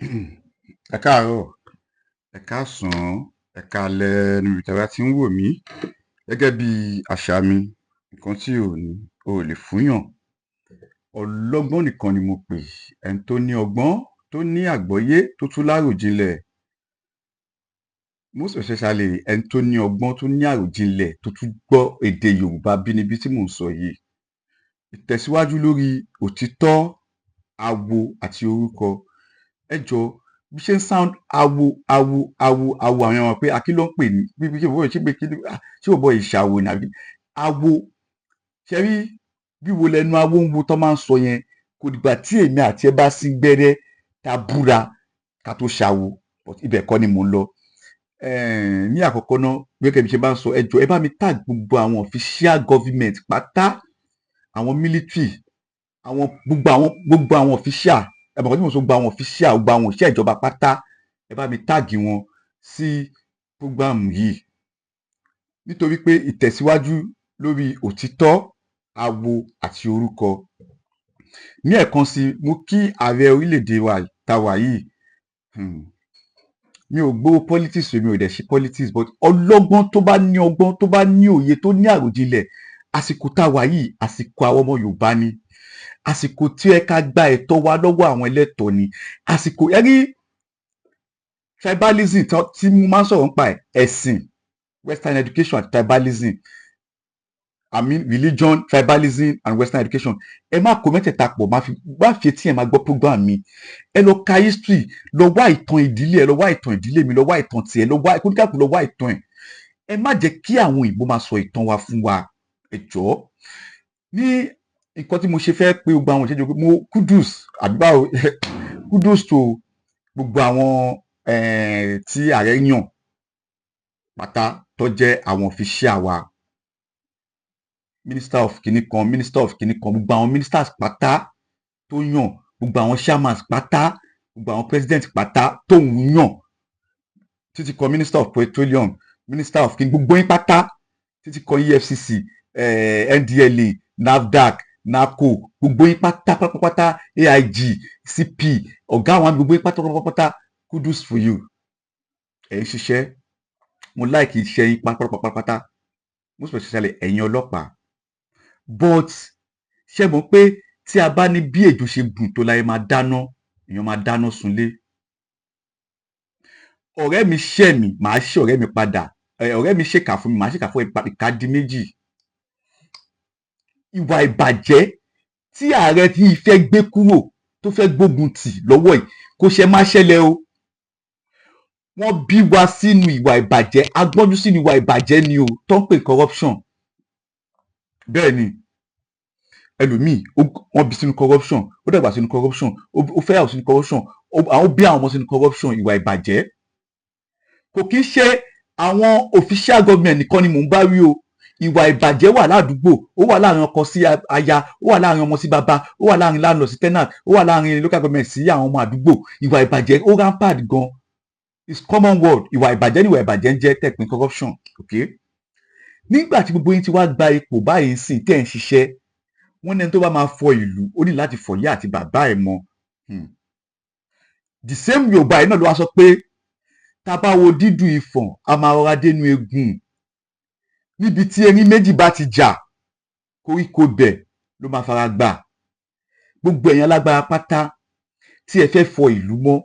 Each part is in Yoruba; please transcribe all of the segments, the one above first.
Ẹ káàárọ̀, ẹ káàsán, ẹ káalẹ́ níbi tí ẹ bá ti ń wò mí. Gẹ́gẹ́ bí àṣà mi, nǹkan tí ò ní o ò lè fúnyàn. Ọlọ́gbọ́n nìkan ni mo pè, ẹni tó ní ọgbọ́n, tó ní àgbọ́yé, tó tún láròjinlẹ̀. Most especially ẹni tó ní ọgbọ́n, tó ní àròjinlẹ̀, tó tún gbọ́ èdè Yorùbá bínibí tí mò ń sọ yìí. Ìtẹ̀síwájú lórí òtítọ́, àwò àti orúkọ. Ẹ jọ̀ọ́, bí ṣe ń sound awo àwọn èèyàn pé akí ló ń pè ní bí ṣe bọ́ ṣe pé kí ṣé bọ́ ìṣàwò ní àbí awo. Ṣe rí bí wo lẹnu awo ń wo tó máa ń sọ yẹn, kò dìgbà tí èmi àti ẹ bá sí gbẹ́rẹ́ ta búra ká tó ṣàwò. Ibẹ̀ kọ́ ni mò ń lọ. Ní àkọ́kọ́ náà, gẹ́gẹ́ bí ṣe bá ń sọ, ẹ jọ̀ọ́ ẹ bá mi tag gbogbo àwọn official government pátá, àwọn military, gbogbo àwọn official, ẹ̀bùn kan tí mo sọ, gbogbo àwọn official, gbogbo àwọn òṣìṣẹ́ ìjọba pátá, ẹ bá mi táàgì wọn sí program yìí, nítorí pé ìtẹ̀síwájú lórí òtítọ́, àwò àti orúkọ. Ní ẹ̀kan sí, mo kí ààrẹ orílẹ̀-èdè wa tàwa yìí. Mi ò gbowó politics, mi ò dẹ̀ ṣe politics, but ọlọ́gbọ́n tó bá ní ọgbọ́n, tó bá ní òye, tó ní àròjinlẹ̀, àsìkò táwa yìí àsìkò àwọn ọmọ Yorùbá ni. Àsìkò tí ẹ ká gba ẹ̀tọ́ wa lọ́wọ́ àwọn ẹlẹ́tọ̀ọ́ ni. Àsìkò ẹ rí tribalism tí mo máa ń sọ̀rọ̀ nípa ẹ̀sìn, western education àti tribalism, I mean religion, tribalism and western education. Ẹ má kó mẹ́tẹ̀ẹ̀ta pọ̀, má fi etí ẹ̀ máa gbọ́ program mi. Ẹ lọ ka history, lọ wá ìtàn ìdílé ẹ, lọ wá ìtàn ìdílé mi, lọ wá ìtàn tiẹ̀, kóníkàkú lọ wá ìtàn ẹ̀. Ẹ má jẹ́ kí àwọn òyìnbó máa sọ ìtàn wa fún wa. Ẹ jọ̀ọ́. Ní nǹkan tí mo ṣe fẹ́ pé gbogbo àwọn ìṣẹ́jú pé mo kudos to gbogbo àwọn tí ààrẹ yàn pátá tó jẹ́ àwọn official wa, minister of kìnìkan, gbogbo àwọn ministers pátá tó yàn, gbogbo àwọn chairmans pátá, gbogbo àwọn president pátá tó ń yàn, títí kan minister of petroleum, minister of gbogbo yín pátá, títí kan EFCC, NDLA, NAFDAC, NACO, gbogbo yín pátápátá, AIG, CP, ọ̀gá àwọn gbogbo yín pátápátá, kudos for you. Ẹ ń ṣiṣẹ́, mo like iṣẹ́ yín pátápátá, most especially ẹ̀yin ọlọ́pàá. But ṣé mọ̀ pé tí a bá ní bí èjò ṣe gùn tó láyé máa dáná, èèyàn máa dáná sunlé. Ọ̀rẹ́ mi ṣẹ̀ mí, màá ṣe ọ̀rẹ́ mi padà. Ọ̀rẹ́ mi ṣèkà fún mi, màá ṣèkà fún ìka di méjì. Ìwà ìbàjẹ́ tí ààrẹ tí fẹ́ gbé kúrò, tó fẹ́ gbógun tì lọ́wọ́ yìí, kò ṣe má ṣẹlẹ̀ o. Wọ́n bí wa sínú ìwà ìbàjẹ́, agbọ́njú sínú ìwà ìbàjẹ́ ni o, tó ń pè corruption. Bẹ́ẹ̀ ni, ẹlòmíì wọ́n bí sínú corruption, ó dàgbà sínú corruption, ó fẹ́ yàwó sínú corruption, àwọn bí àwọn ọmọ sínú corruption, ìwà ìbàjẹ́. Kò kí ń ṣe àwọn official government nìkan ni mò ń bá wí o. Ìwà ìbàjẹ́ wà ládùúgbò, ó wà láàrin ọkọ sí aya, ó wà láàrin ọmọ sí bàbá, ó wà láàrin landlord sí tenant, ó wà láàrin local government sí àwọn ọmọ àdúgbò. Ìwà ìbàjẹ́ ó rampant gan. It's common word. Ìwà ìbàjẹ́ ni ìwà ìbàjẹ́ ń jẹ́, tẹ̀pín corruption. Okay? Nígbà tí gbogbo yín ti wá gba ipò báyìí sìn tẹ́ ẹ̀ ń ṣiṣẹ́, wọ́n ní ẹni tó bá máa fọ ìlú, ó ní láti fọ ìyá àti bàbá ẹ̀ mọ́. The same Yorùbá yìí náà ló wá sọ pé tá a bá wo dídùn ìfọ̀n, a máa rọra dénú egun. Níbi tí erin méjì bá ti jà, koríko bẹ̀ ló máa fara gbà. Gbogbo ẹ̀yin alágbára pátá tí ẹ fẹ́ fọ ìlú mọ́,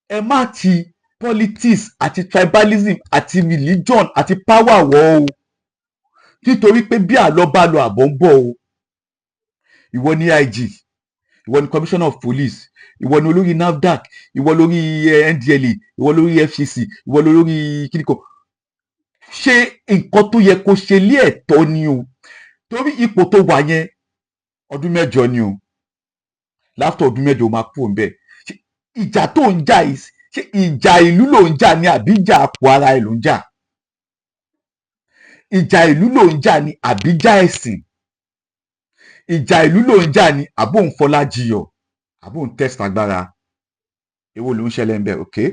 ẹ má ti politics àti tribalism àti religion àti power wọ̀ o. Nítorí pé bí àlọ́ bá lọ àbọ̀ ń bọ̀ o. Ìwọ ni IG, ìwọ ni commissioner of police, ìwọ ni olórí NAFDAC, ìwọ lórí NDLA, ìwọ lórí FCC, ìwọ lórí kíníkan. Ṣé nǹkan tó yẹ kó ṣe lé ẹ̀tọ́ ni o. Torí ipò tó wà yẹn ọdún mẹ́jọ ni o. Láfter ọdún mẹ́jọ o máa kúrò ńbẹ̀. Ìjà tó ń jà yìí, ṣé ìjà ìlú ló ń jà ni àbí ìjà àpò ara ẹ̀ ló ń jà? Ìjà ìlú ló ń jà ni àbí ìjà ẹ̀sìn? Ìjà ìlú ló ń jà ni àbó ń fọlá jiyọ̀, àbó ń test agbára? Èwo ló ń ṣẹlẹ̀ ńbẹ̀? Okay?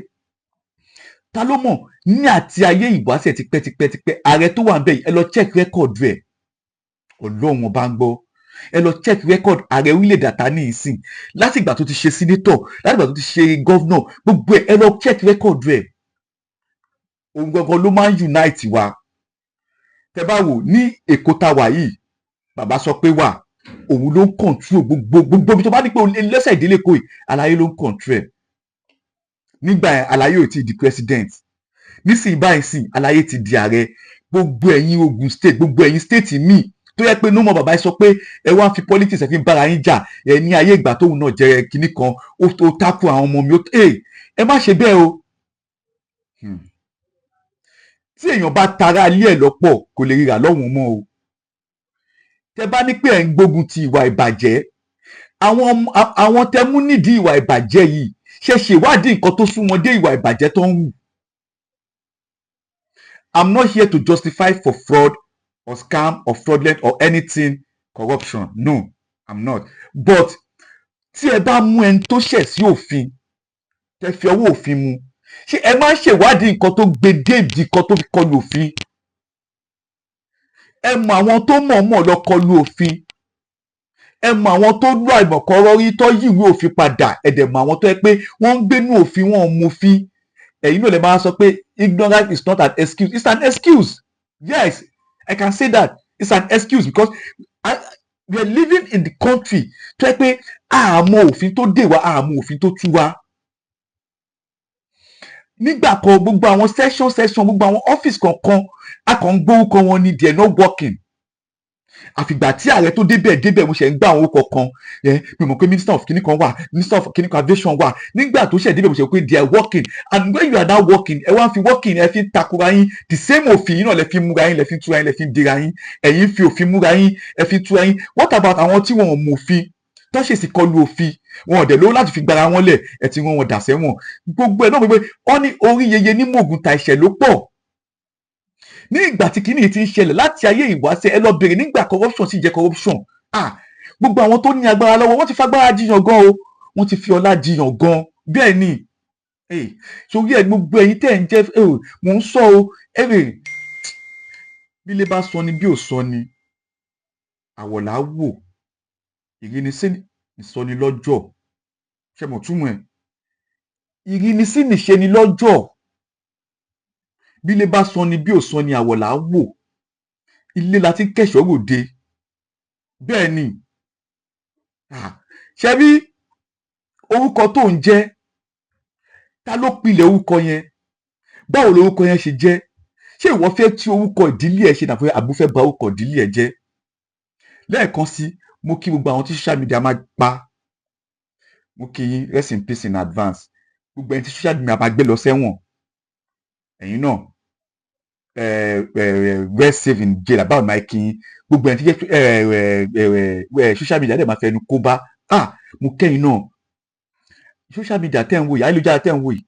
Ta ló mọ̀ ní àti ayé ìwáṣẹ̀ tipẹ́tipẹ́ ààrẹ tó wà ńbẹ̀ yìí, ẹ lọ check record rẹ̀. Ọlọ́run ọba ń gbọ́. ẹ lọ check record ààrẹ orílẹ̀-èdè àtàní ìsìn láti ìgbà tó ti ṣe senator láti ìgbà tó ti ṣe governor gbogbo ẹ lọ check record rẹ̀. Òun gangan ló máa ń unite wa. Tẹ bá wò ní Èkó tá wà yìí bàbá sọ pé wà òun ló ń control gbogbo ibi tó bá ní pé lẹ́sẹ̀ ìdílé kò yìí Àlàyé ló ń control ẹ̀. Nígbà yẹn Àlàyé ò tí ì di president nísìnyí báyìí sìn Àlàyé ti di ààrẹ. Gbogbo ẹ̀yin Ogun state gbogbo ẹ̀yin state míì tó yẹ pé nómọ bàbá yìí sọ pé ẹ wá ń fi politics ẹ fi ń bára yín jà ẹ ní ayé ìgbà tóun náà jẹ kinní kan ó tákù àwọn ọmọ mi ẹ má ṣe bẹ́ẹ̀ o. Tí èèyàn bá tara ilé ẹ̀ lọ́pọ̀ kò lè ríra lọ́wọ́n mọ́ o. Tẹ bá ní pé ẹ̀ ń gbógun ti ìwà ìbàjẹ́ àwọn tẹ mú nídìí ìwà ìbàjẹ́ yìí ṣe ṣèwádìí nǹkan tó sún wọn dé ìwà ìbàjẹ́ tó ń wù. I'm not here to justify for fraud or scam or fraudulent or anything corruption. No, I'm not. But tí ẹ bá mú ẹni tó ṣẹ̀ sí òfin tẹ fi ọwọ́ òfin mú ṣé ẹ máa ń ṣèwádìí nǹkan tó gbé déèdì kan tó fi kọlu òfin. Ẹ mọ àwọn tó mọ̀ọ́mọ̀ lọ kọlu òfin. Ẹ mọ àwọn tó lọ àìmọ̀kọ́rọ́ rí tó yí ìwé òfin padà. Ẹ dẹ̀ mọ àwọn tó yẹ pé wọ́n ń gbénú òfin wọn ò mú òfin. Ẹ̀yin náà lè máa sọ pé ignorance is not an excuse. It's an excuse. Yes, I can say that. It's an excuse because we are living in the country tó yẹ pé àmọ́ òfin tó dè wá àmọ́ òfin tó tú wá. Nígbà kan gbogbo àwọn section gbogbo àwọn office kọ̀ọ̀kan a kàn ń gbórúkọ wọn ni they are not working. Àfìgbà tí ààrẹ tó débẹ̀ mo ṣe ń gbà àwọn orúkọ kan mi mọ̀ pé minister of kìnnì kan wà minister of kìnnì kan aviation wà nígbà tó ṣe débẹ̀ mo ṣe pé they are working and when you are now working ẹ wá ń fi working ẹ fi ń takora yín the same òfin yín náà lẹ fi ń múra yín lẹ fi ń túra yín lẹ fi ń dira yín ẹ̀yin fi òfin múra yín ẹ fi ń túra yín. What about àwọn tí wọn ò mọ òfin tó ṣèṣì kọlu òfin wọn ò dẹ̀ lówó láti fi gbára wọn lẹ̀ ẹ ti rán wọn dà sẹ́wọ̀n gbogbo ẹ̀ náà gbogbo wọn ní orí yeye ní mògùn ta ìṣẹ̀ ló pọ̀. Ní ìgbà tí kìíní ti ń ṣẹlẹ̀ láti ayé ìwáṣẹ̀ ẹ lọ bèrè nígbà corruption sì jẹ́ corruption gbogbo àwọn tó ní agbára lọ́wọ́ wọ́n ti fagbára jiyàn gan o wọ́n ti fi ọlá jiyàn gan bẹ́ẹ̀ ni sórí ẹ̀ gbogbo ẹ̀yin tẹ́ ẹ̀ ń jẹ́ mò ń sọ o bí ilé bá sọ ni bí ò sọ ni àwọ̀ là á wò ìrínisí ìsọni lọ́jọ́ ṣe mọ̀ túmọ̀ ẹ̀ ìrínisí nìṣe ni lọ́jọ́. Bí ilé bá sọ ni bí ò sọ ni àwọ̀ là á wò ilé la ti ń kẹ̀ṣọ́ ròde bẹ́ẹ̀ ni. Ṣé bí orúkọ tó ń jẹ́ ta ló pilẹ̀ orúkọ yẹn báwo lorúkọ yẹn ṣe jẹ́ ṣé ìwọ fẹ́ tí orúkọ ìdílé ẹ ṣe dàbí àbúfẹ́ bà orúkọ ìdílé ẹ jẹ́. Lẹ́ẹ̀kan sí mo kí gbogbo àwọn tí social media máa pa mo kí yín rest in peace in advance gbogbo ẹni tí social media máa gbé lọ sẹ́wọ̀n ẹ̀yin náà well safe in jail about my kin gbogbo ẹni tí jẹ́ social media dẹ̀ máa fẹnu kó bá mo kẹ́yìn náà social media tẹ́ ń wò yìí ayélujára tẹ́ ń wò yìí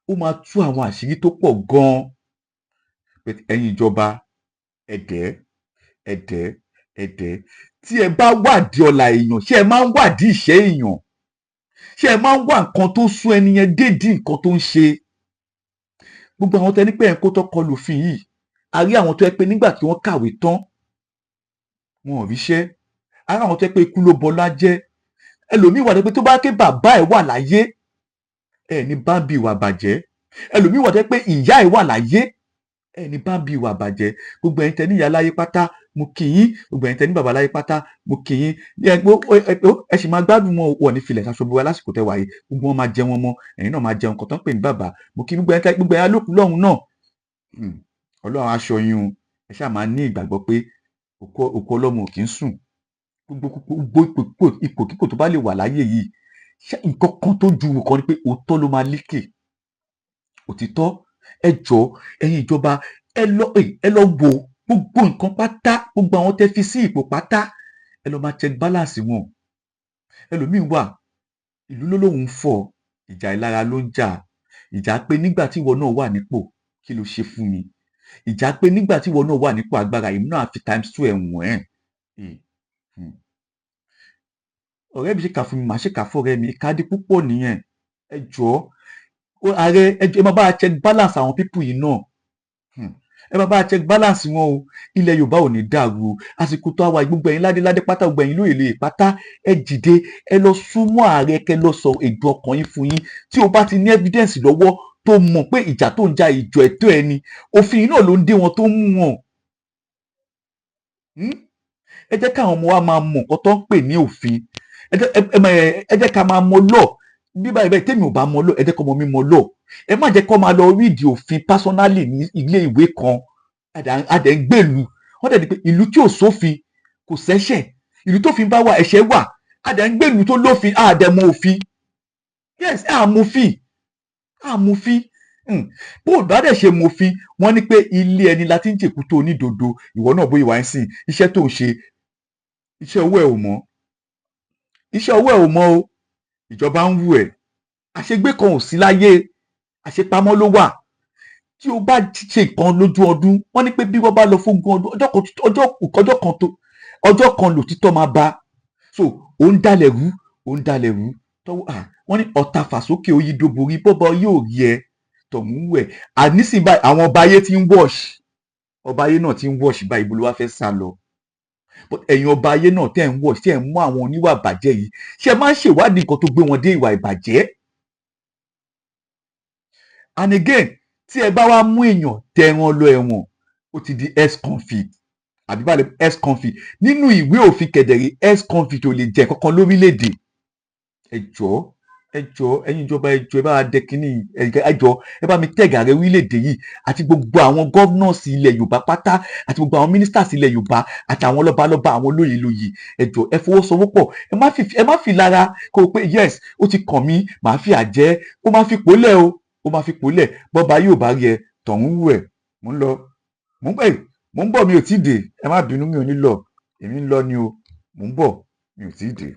ó máa tú àwọn àṣírí tó pọ̀ gan-an ẹ̀yin ìjọba ẹ̀dẹ́ tí ẹ bá wádìí ọ̀la èèyàn ṣé ẹ máa ń wádìí ìṣẹ́ èèyàn ṣé ẹ máa ń wá nǹkan tó sún ẹni yẹn dédìí nǹkan tó ń ṣe. Gbogbo àwọn tẹ ní pé ẹ̀ ń kó tó kọlù òfin yìí a rí àwọn tó yẹ pé nígbà tí wọ́n kàwé tán wọn ò ríṣẹ́ a rí àwọn tó yẹ pé ikú ló bọlá jẹ́ ẹlòmíì wà pé tó bá ké bàbá ẹ̀ wà láyé ẹ̀ ní bá bí ìwà bàjẹ́ ẹlòmíì wà pé ìyá ẹ̀ wà láyé ẹ̀ ní bá bí ìwà bàjẹ́. Gbogbo ẹ̀yin tẹ ní ìyá láyé pátá mo kí yín gbogbo ẹ̀yin tẹ ní bàbá láyé pátá mo kí yín ẹ sì máa gbádùn wọn wọ̀ ní filẹ̀ ṣaṣọ wa lásìkò tẹ wáyé gbogbo wọn máa jẹun ọmọ ẹ̀yin náà máa jẹun nǹkan tó ń pè ní bàbá mo kí gbogbo ẹ̀yin alókùn lọ́hùn náà Ọlọ́run aṣọ yín o ẹ ṣáà máa ní ìgbàgbọ́ pé òkú ọlọ́mọ ò kì í sùn gbogbo ipòkípò tó bá lè wà láyé yìí nǹkan kan tó ju nǹkan ni pé òótọ́ ló máa lékè òtítọ́. Ẹ jọ̀ọ́ ẹ̀yin ìjọba ẹ lọ wo gbogbo nǹkan pátá gbogbo àwọn tẹ́ fi sí ipò pátá ẹ lọ máa check balance wọn. Ẹlòmíín wà ìlú ló lóun ń fọ ìjà ìlara ló ń jà ìjà pé nígbà tí ìwọ náà wà nípò kí ló ṣe fún mi ìjà pé nígbà tí ìwọ náà wà nípò agbára yìí náà fi times 2 ẹ̀wọ̀n ọ̀rẹ́ mi ṣe kà fún mi màá ṣe kà fún ọ̀rẹ́ mi ìkádí púpọ̀ nìyẹn. Ẹ jọ̀ọ́ ààrẹ ẹ máa bá a check balance àwọn pípù yìí náà ẹ bá bá check balance wọn o. Ilẹ̀ Yorùbá ò ní dàrú o. Àsìkò tó wà gbogbo ẹ̀yin ládéládé pátá, gbogbo ẹ̀yin lóyè pátá, ẹ dìde, ẹ lọ súnmọ́ ààrẹ, kẹ́ lọ sọ èdùn ọkàn yín fún yín. Tí o bá ti ní evidence lọ́wọ́ tó mọ̀ pé ìjà tó ń ja ìjọ ẹ̀tọ́ ẹni, òfin yìí náà ló ń dé wọn tó ń mú wọn. Ẹ jẹ́ káwọn ọmọ wa máa mọ̀ nǹkan tó ń pè ní òfin. Ẹ jẹ́ ká máa mọ law. Bí báyìí tèmi ò bá mọ law, ẹ jẹ́ kọ́ ọmọ mi mọ law. Ẹ má jẹ́ kó máa lọ read òfin personally ní ilé ìwé kan. Adẹ̀ ń gbèlú. Wọ́n dẹ̀ ní pé ìlú tí ò sófin kò sẹ́ṣẹ̀. Ìlú tófin bá wà ẹ̀ṣẹ̀ wà. Adẹ̀ ń gbèlú tó lófin, adẹ̀ mọ òfin. Yes, àmòfin. Bó o bá dẹ̀ ṣe mòfin, wọ́n ní pé ilé ẹni la ti ń jèkútó onídodo. Ìwọ náà bóyá wá ń sìn iṣẹ́ tó ń ṣe, iṣẹ́ owó ẹ̀ ò mọ́. Iṣẹ́ owó ẹ̀ ò mọ́ o. Ìjọba ń wù ẹ́. Àṣegbé kan ò sí láyé. Àṣepamọ́ ló wà. Tí o bá ṣe nǹkan lójú ọdún, wọ́n ní pé bí wọ́n bá lọ fógún ọdún, ọjọ́ kan lòtítọ́ máa bá. So ó ń dalẹ̀ rú tọ́wọ́ wọ́n ní ọ̀tá fàsókè oyídó borí, bọ́bọ yóò rí ẹ tọ̀hún wẹ̀. Ànísìn báyìí àwọn ọba ayé ti ń wọ̀ṣ. Ọba ayé náà ti ń wọ̀ṣ báyìí, ibo ló wá fẹ́ sá lọ. But ẹ̀yin ọba ayé náà tẹ́ ń wọ̀ṣ, tẹ́ ń mú àwọn oníwà ìbàjẹ́ yìí, ṣé ẹ máa ń ṣèwádìí nǹkan tó gbé wọn dé ìwà ìbàjẹ́? And again, tí ẹ bá wá mú èèyàn tẹran lọ ẹ̀wọ̀n, ó ti di ex-convict àbí bá lè ex-convict. Nínú ìwé òfin kẹ̀dẹ̀rí, ex-convict ò lè jẹ kankan lórílẹ̀‐èdè. Ẹ jọ̀ọ́ ẹ̀yin ìjọba, ẹ jọ̀ọ́ ẹ bá wa dẹ kínní, ẹ jọ̀ọ́ ẹ bá mi tẹ̀gà ààrẹ orílẹ̀‐èdè yìí àti gbogbo àwọn governors ilẹ̀ Yorùbá pátá àti gbogbo àwọn ministers ilẹ̀ Yorùbá àti àwọn lọ́balọ́ba, àwọn lóyè. Ẹ jọ̀ọ́ ẹ fọwọ́sowọ́pọ̀. Ẹ má fi lára kó o pé yes ó ti kàn mí, màá fi àjẹ́. Ó máa fi pòólẹ̀ o. Bọ́ba yóò bá rí ẹ tọ̀hún wù ẹ̀. Mo ń bọ̀, mi ò tí ì dé. Ẹ má bínú, mi ò ní lọ. Èmi ń lọ ni o. Mo ń bọ̀, mi ò tí ì dé.